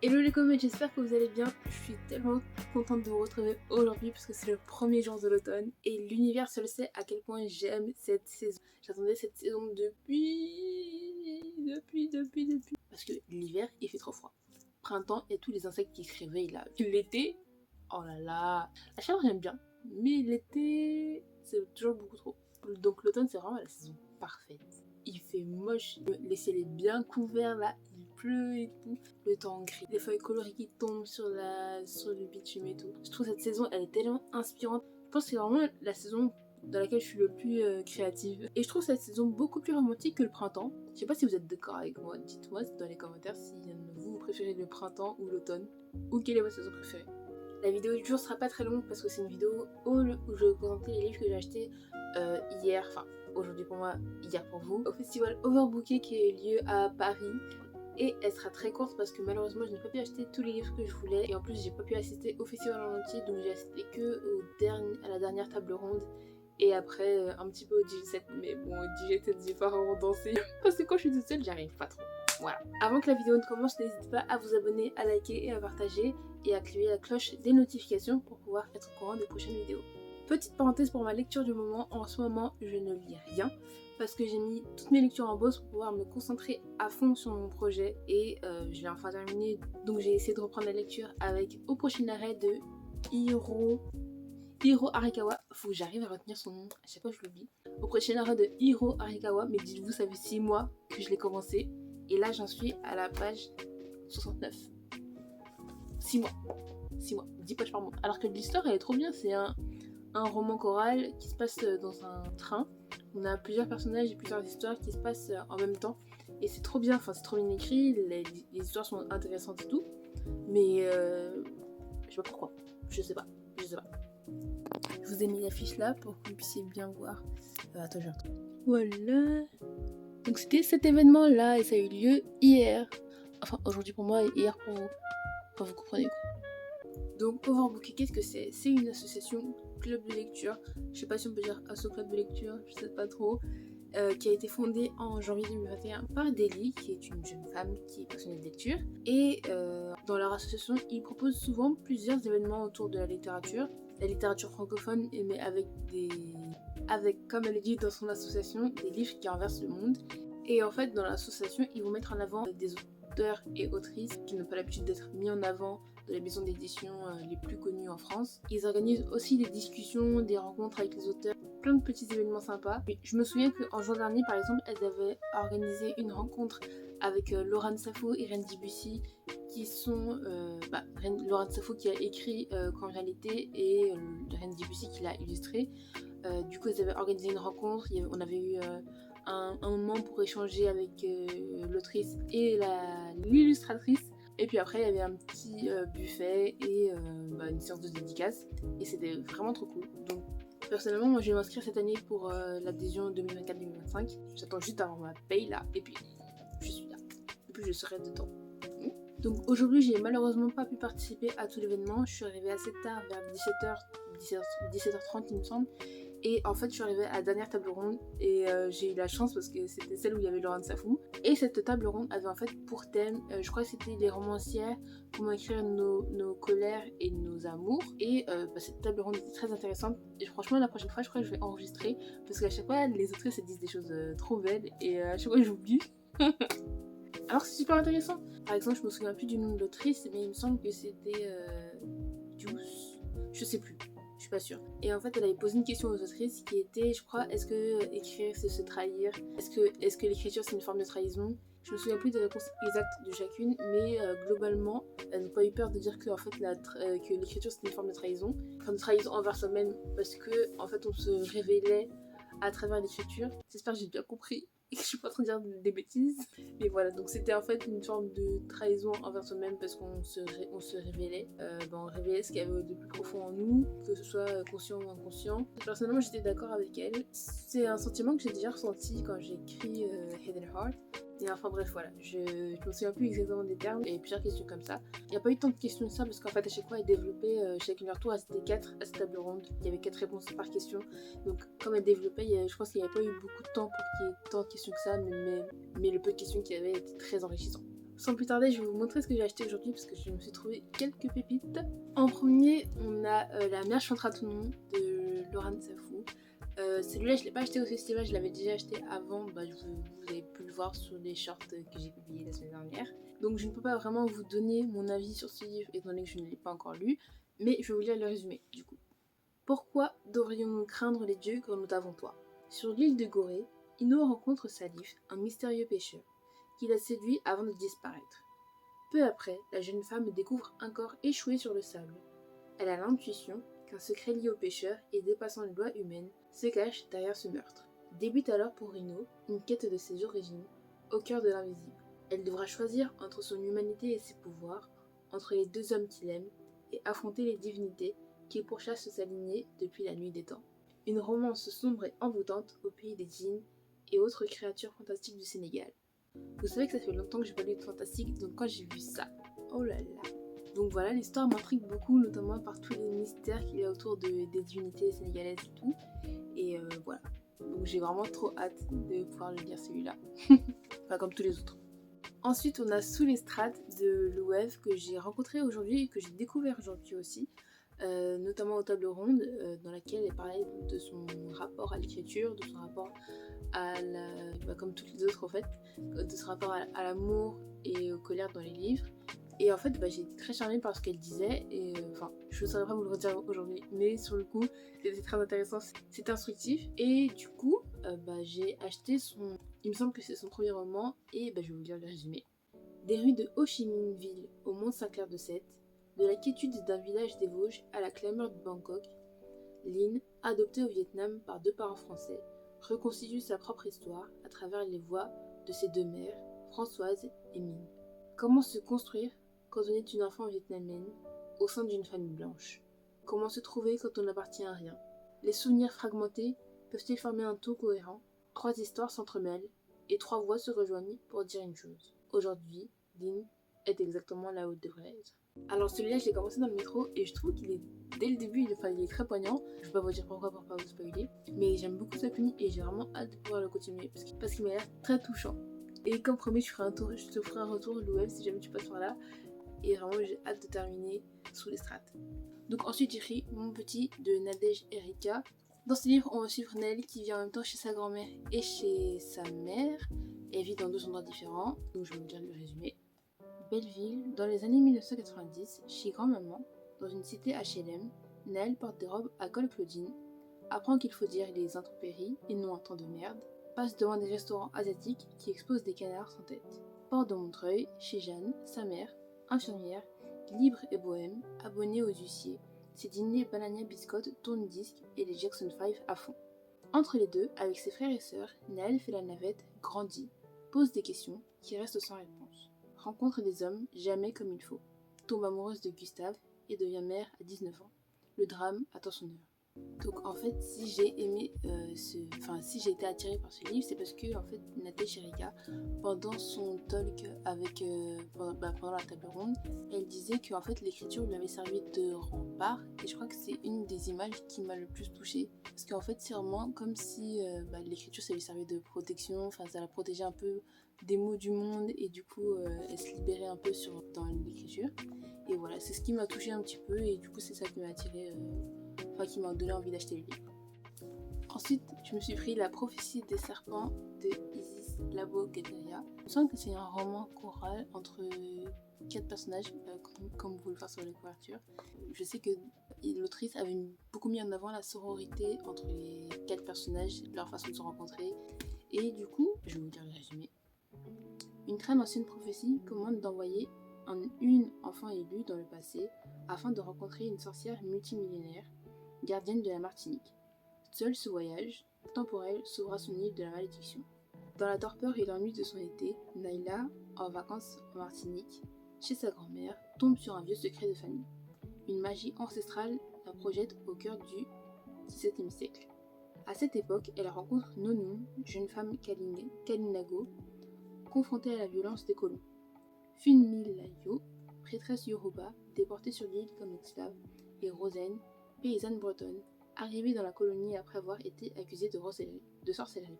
Hello les comédies, j'espère que vous allez bien. Je suis tellement contente de vous retrouver aujourd'hui parce que c'est le premier jour de l'automne et l'univers seul sait à quel point j'aime cette saison. J'attendais cette saison depuis. Parce que l'hiver, il fait trop froid. Printemps, il y a tous les insectes qui se réveillent là. L'été, oh là là. La chaleur, j'aime bien, mais l'été, c'est toujours beaucoup trop. Donc l'automne, c'est vraiment la saison parfaite. Il fait moche, les ciels est bien couverts là, il pleut et tout, le temps gris, les feuilles colorées qui tombent sur le bitume et tout. Je trouve cette saison elle est tellement inspirante. Je pense que c'est vraiment la saison dans laquelle je suis le plus créative. Et je trouve cette saison beaucoup plus romantique que le printemps. Je sais pas si vous êtes d'accord avec moi, dites-moi dans les commentaires si vous préférez le printemps ou l'automne, ou quelle est votre saison préférée. La vidéo du jour sera pas très longue parce que c'est une vidéo haul où je vais vous présenter les livres que j'ai achetés hier, enfin aujourd'hui pour moi, hier pour vous, au festival Overbooké qui a eu lieu à Paris. Et elle sera très courte parce que malheureusement je n'ai pas pu acheter tous les livres que je voulais et en plus j'ai pas pu assister au festival en entier, donc j'ai assisté que à la dernière table ronde et après un petit peu au DJ7, mais bon au DJ7 j'ai pas vraiment dansé parce que quand je suis toute seule j'arrive pas trop. Voilà. Avant que la vidéo ne commence, n'hésitez pas à vous abonner, à liker et à partager et à activer la cloche des notifications pour pouvoir être au courant des prochaines vidéos. Petite parenthèse pour ma lecture du moment, en ce moment je ne lis rien parce que j'ai mis toutes mes lectures en pause pour pouvoir me concentrer à fond sur mon projet et je l'ai enfin terminé, donc j'ai essayé de reprendre la lecture avec Au prochain arrêt de Hiro Arikawa. Faut que j'arrive à retenir son nom, à chaque fois je l'oublie. Au prochain arrêt de Hiro Arikawa, mais dites-vous ça fait 6 mois que je l'ai commencé et là j'en suis à la page 69. 6 mois, 10 pages par mois. Alors que l'histoire elle est trop bien, c'est un roman choral qui se passe dans un train. On a plusieurs personnages et plusieurs histoires qui se passent en même temps. Et c'est trop bien, enfin c'est trop bien écrit, les histoires sont intéressantes et tout. Mais je sais pas pourquoi, je sais pas. Je vous ai mis l'affiche là pour que vous puissiez bien voir. Attends, je vais retrouver. Voilà. Donc c'était cet événement là et ça a eu lieu hier. Enfin aujourd'hui pour moi et hier pour vous. Enfin vous comprenez quoi. Donc Overbooké, qu'est-ce que c'est? C'est une association club de lecture, je sais pas si on peut dire asso club de lecture, je sais pas trop, qui a été fondée en janvier 2021 par Deli, qui est une jeune femme qui est passionnée de lecture. Et dans leur association, ils proposent souvent plusieurs événements autour de la littérature francophone, mais avec, comme elle le dit dans son association, des livres qui renversent le monde. Et en fait, dans l'association, ils vont mettre en avant des auteurs et autrices qui n'ont pas l'habitude d'être mis en avant de la maison d'édition les plus connues en France. Ils organisent aussi des discussions, des rencontres avec les auteurs, plein de petits événements sympas. Je me souviens qu'en juin dernier, par exemple, elles avaient organisé une rencontre avec Laurent Safo et Reine Debussy, qui sont Laurent Safo qui a écrit Quand réalité et Reine Debussy qui l'a illustré. Du coup, ils avaient organisé une rencontre, on avait eu un moment pour échanger avec l'autrice et l'illustratrice. Et puis après, il y avait un petit buffet et une séance de dédicace. Et c'était vraiment trop cool. Donc, personnellement, moi, je vais m'inscrire cette année pour l'adhésion 2024-2025. J'attends juste d'avoir ma paye là. Et puis, je suis là. Et puis, je serai dedans. Donc, aujourd'hui, j'ai malheureusement pas pu participer à tout l'événement. Je suis arrivée assez tard, vers 17h30, il me semble. Et en fait, je suis arrivée à la dernière table ronde et j'ai eu la chance parce que c'était celle où il y avait Laurent Safou. Et cette table ronde avait en fait pour thème, je crois que c'était les romancières, comment écrire nos colères et nos amours. Et cette table ronde était très intéressante. Et franchement, la prochaine fois, je crois que je vais enregistrer parce qu'à chaque fois, les autrices elles disent des choses trop belles et à chaque fois, j'oublie. Alors c'est super intéressant. Par exemple, je me souviens plus du nom de l'autrice, mais il me semble que c'était Juice. Je sais plus. Je suis pas sûre. Et en fait, elle avait posé une question aux autrices qui était, je crois, est-ce que écrire c'est se trahir? Est-ce que l'écriture c'est une forme de trahison? Je me souviens plus des réponses exactes de chacune, mais globalement, elles n'ont pas eu peur de dire que, en fait, que l'écriture c'est une forme de trahison. Une forme de trahison envers soi-même, parce que en fait, on se révélait à travers l'écriture. J'espère que j'ai bien compris et que je suis pas en train de dire des bêtises. Mais voilà, donc c'était en fait une forme de trahison envers soi-même parce qu'on se révélait. On révélait ce qu'il y avait de plus profond en nous, que ce soit conscient ou inconscient. Personnellement, j'étais d'accord avec elle. C'est un sentiment que j'ai déjà ressenti quand j'ai écrit Hidden Heart. Et enfin bref, voilà, je me souviens plus exactement des termes, et plusieurs questions comme ça. Il n'y a pas eu tant de questions que ça, parce qu'en fait à chaque fois, elles développaient, chacune leur tour, c'était 4 à cette table ronde. Il y avait 4 réponses par question. Donc comme elles développaient, je pense qu'il n'y avait pas eu beaucoup de temps pour qu'il y ait tant de questions que ça, mais le peu de questions qu'il y avait était très enrichissant. Sans plus tarder, je vais vous montrer ce que j'ai acheté aujourd'hui parce que je me suis trouvé quelques pépites. En premier, on a La mer chantera tout le monde de Laurent Safou. Celui-là, je ne l'ai pas acheté au festival, je l'avais déjà acheté avant. Vous avez pu le voir sur les shorts que j'ai publiés la semaine dernière. Donc je ne peux pas vraiment vous donner mon avis sur ce livre étant donné que je ne l'ai pas encore lu. Mais je vais vous lire le résumé du coup. Pourquoi devrions-nous craindre les dieux quand nous t'avons toi? Sur l'île de Gorée, Ino rencontre Salif, un mystérieux pêcheur, qui la séduit avant de disparaître. Peu après, la jeune femme découvre un corps échoué sur le sable. Elle a l'intuition qu'un secret lié au pêcheur et dépassant les lois humaines se cache derrière ce meurtre. Débute alors pour Ino une quête de ses origines, au cœur de l'invisible. Elle devra choisir entre son humanité et ses pouvoirs, entre les deux hommes qu'il aime, et affronter les divinités qui pourchassent sa lignée depuis la nuit des temps. Une romance sombre et envoûtante au pays des djinns et autres créatures fantastiques du Sénégal. Vous savez que ça fait longtemps que j'ai pas lu de fantastique, donc quand j'ai vu ça, oh là là. Donc voilà, l'histoire m'intrigue beaucoup, notamment par tous les mystères qu'il y a autour des divinités sénégalaises et tout. Et voilà. Donc j'ai vraiment trop hâte de pouvoir le lire celui-là. Enfin comme tous les autres. Ensuite, on a Sous les strates de Louève que j'ai rencontré aujourd'hui et que j'ai découvert aujourd'hui aussi. Notamment aux tables rondes dans laquelle elle parlait de son rapport à l'écriture, de son rapport à la... comme toutes les autres en fait, de son rapport à l'amour et aux colères dans les livres. Et en fait, j'ai été très charmée par ce qu'elle disait, et je ne saurais pas vous le redire aujourd'hui, mais sur le coup, c'était très intéressant, c'est instructif, et du coup, j'ai acheté il me semble que c'est son premier roman, et je vais vous lire le résumé. Des rues de Ho Chi Minh Ville au Mont Saint-Clair-de-Sète, de la quiétude d'un village des Vosges à la clameur de Bangkok, Lynn, adoptée au Vietnam par deux parents français, reconstitue sa propre histoire à travers les voix de ses deux mères, Françoise et Minh. Comment se construire quand on est une enfant vietnamienne au sein d'une famille blanche? Comment se trouver quand on n'appartient à rien? Les souvenirs fragmentés peuvent-ils former un tout cohérent? Trois histoires s'entremêlent et trois voix se rejoignent pour dire une chose. Aujourd'hui, Lynn est exactement là où elle devrait être. Alors celui-là, je l'ai commencé dans le métro et je trouve qu'il est, dès le début, il est très poignant. Je vais pas vous dire pourquoi pour pas vous spoiler, mais j'aime beaucoup sa plume et j'ai vraiment hâte de pouvoir le continuer parce qu'il m'a l'air très touchant. Et comme promis, je te ferai un retour Louève si jamais tu passes par là. Et vraiment, j'ai hâte de terminer Sous les strates. Donc ensuite, j'écris Mon petit de Nadège Erika. Dans ce livre, on va suivre Nell qui vit en même temps chez sa grand-mère et chez sa mère. Elle vit dans deux endroits différents, donc je vais vous dire le résumé. Belleville, dans les années 1990, chez grand-maman, dans une cité HLM, Nell porte des robes à col Claudine, apprend qu'il faut dire les intempéries et non un temps de merde, passe devant des restaurants asiatiques qui exposent des canards sans tête. Porte de Montreuil, chez Jeanne, sa mère, infirmière, libre et bohème, abonnée aux huissiers. Ses dîners banania biscottes, tourne-disques et les Jackson 5 à fond. Entre les deux, avec ses frères et sœurs, Naël fait la navette, grandit, pose des questions qui restent sans réponse. Rencontre des hommes jamais comme il faut. Tombe amoureuse de Gustave et devient mère à 19 ans. Le drame attend son heure. Donc en fait, si j'ai si j'ai été attirée par ce livre, c'est parce que en fait, Nadège Erika, pendant son talk avec pendant la table ronde, elle disait que en fait l'écriture lui avait servi de rempart, et je crois que c'est une des images qui m'a le plus touchée, parce qu'en fait c'est vraiment comme si l'écriture ça lui servait de protection, enfin ça la protégeait un peu des maux du monde, et du coup elle se libérait un peu dans l'écriture, et voilà, c'est ce qui m'a touchée un petit peu, et du coup c'est ça qui m'a attirée. Qui m'a donné envie d'acheter le livre. Ensuite, je me suis pris La prophétie des serpents de Isis Labo-Gaviria. Il me semble que c'est un roman choral entre 4 personnages, comme vous le voyez sur la couverture. Je sais que l'autrice avait beaucoup mis en avant la sororité entre les 4 personnages, leur façon de se rencontrer. Et du coup, je vais vous dire le résumé. Une très ancienne prophétie commande d'envoyer une enfant élue dans le passé afin de rencontrer une sorcière multimillionnaire, gardienne de la Martinique. Seul ce voyage temporel sauvera son île de la malédiction. Dans la torpeur et l'ennui de son été, Naïla, en vacances en Martinique, chez sa grand-mère, tombe sur un vieux secret de famille. Une magie ancestrale la projette au cœur du XVIIe siècle. À cette époque, elle rencontre Nonoun, jeune femme Kalinago, confrontée à la violence des colons. Funmilayo, prêtresse Yoruba, déportée sur l'île comme esclave, et Rosen, paysanne bretonne, arrivée dans la colonie après avoir été accusée de sorcellerie.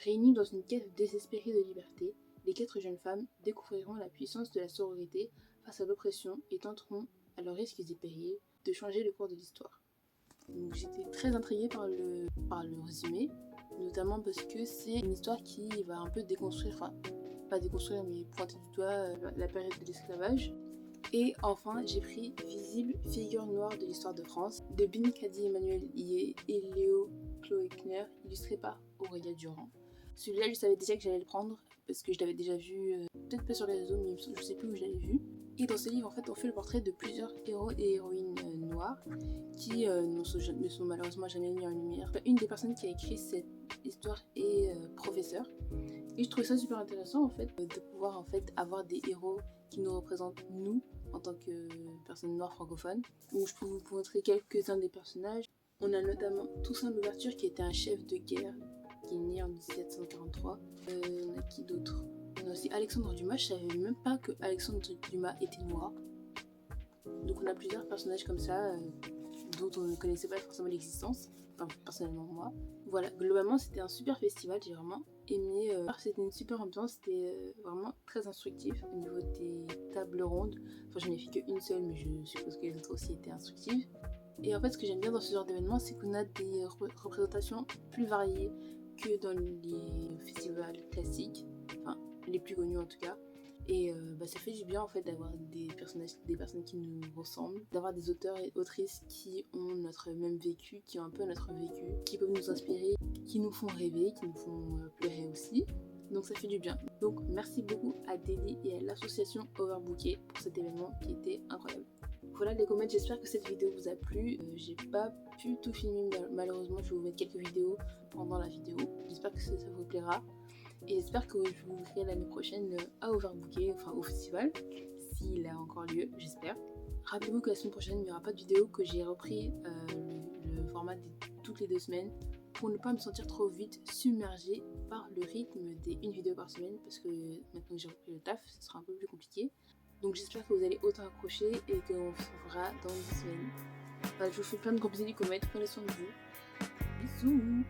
Réunies dans une quête désespérée de liberté, les 4 jeunes femmes découvriront la puissance de la sororité face à l'oppression et tenteront, à leurs risques et périls, de changer le cours de l'histoire. Donc j'étais très intriguée par le résumé, notamment parce que c'est une histoire qui va un peu déconstruire, enfin pas déconstruire mais pointer du doigt la période de l'esclavage. Et enfin, j'ai pris Visible, figure noire de l'histoire de France, de Bin Kadi Emmanuel Ié et Léo Kloekner, illustré par Aurélia Durand. Celui-là, je savais déjà que j'allais le prendre, parce que je l'avais déjà vu, peut-être pas sur les réseaux, mais je sais plus où je l'avais vu. Et dans ce livre, en fait, on fait le portrait de plusieurs héros et héroïnes noirs qui ne sont malheureusement jamais mis en lumière. Une des personnes qui a écrit cette histoire est professeure. Et je trouvais ça super intéressant, en fait, de pouvoir en fait avoir des héros qui nous représentent, nous, en tant que personnes noires francophones. Donc je peux vous montrer quelques-uns des personnages. On a notamment Toussaint Louverture qui était un chef de guerre qui est né en 1743. On a qui d'autre? On a aussi Alexandre Dumas. Je savais même pas que Alexandre Dumas était noir. Donc on a plusieurs personnages comme ça dont on ne connaissait pas forcément l'existence. Enfin, personnellement moi. Voilà, globalement c'était un super festival, j'ai vraiment aimé. C'était une super ambiance, c'était vraiment très instructif au niveau des tables rondes. Enfin, je n'ai fait qu'une seule, mais je suppose que les autres aussi étaient instructives. Et en fait, ce que j'aime bien dans ce genre d'événement, c'est qu'on a des représentations plus variées que dans les festivals classiques, enfin les plus connus en tout cas. Et ça fait du bien en fait d'avoir des personnes qui nous ressemblent, d'avoir des auteurs et autrices qui ont notre même vécu, qui ont un peu notre vécu, qui peuvent nous inspirer, qui nous font rêver, qui nous font pleurer aussi. Donc ça fait du bien. Donc merci beaucoup à Deli et à l'association Overbooké pour cet événement qui était incroyable. Voilà les comètes, j'espère que cette vidéo vous a plu. J'ai pas pu tout filmer, malheureusement je vais vous mettre quelques vidéos pendant la vidéo. J'espère que ça vous plaira. Et j'espère que je vous verrai l'année prochaine à Overbooké, enfin au festival, s'il a encore lieu, j'espère. Rappelez-vous que la semaine prochaine, il n'y aura pas de vidéo, que j'ai repris le format de toutes les 2 semaines pour ne pas me sentir trop vite submergée par le rythme des 1 vidéo par semaine, parce que maintenant que j'ai repris le taf, ce sera un peu plus compliqué. Donc j'espère que vous allez autant accrocher et qu'on se reverra dans 10 semaines. Voilà, je vous fais plein de gros bisous du comète, prenez soin de vous. Bisous!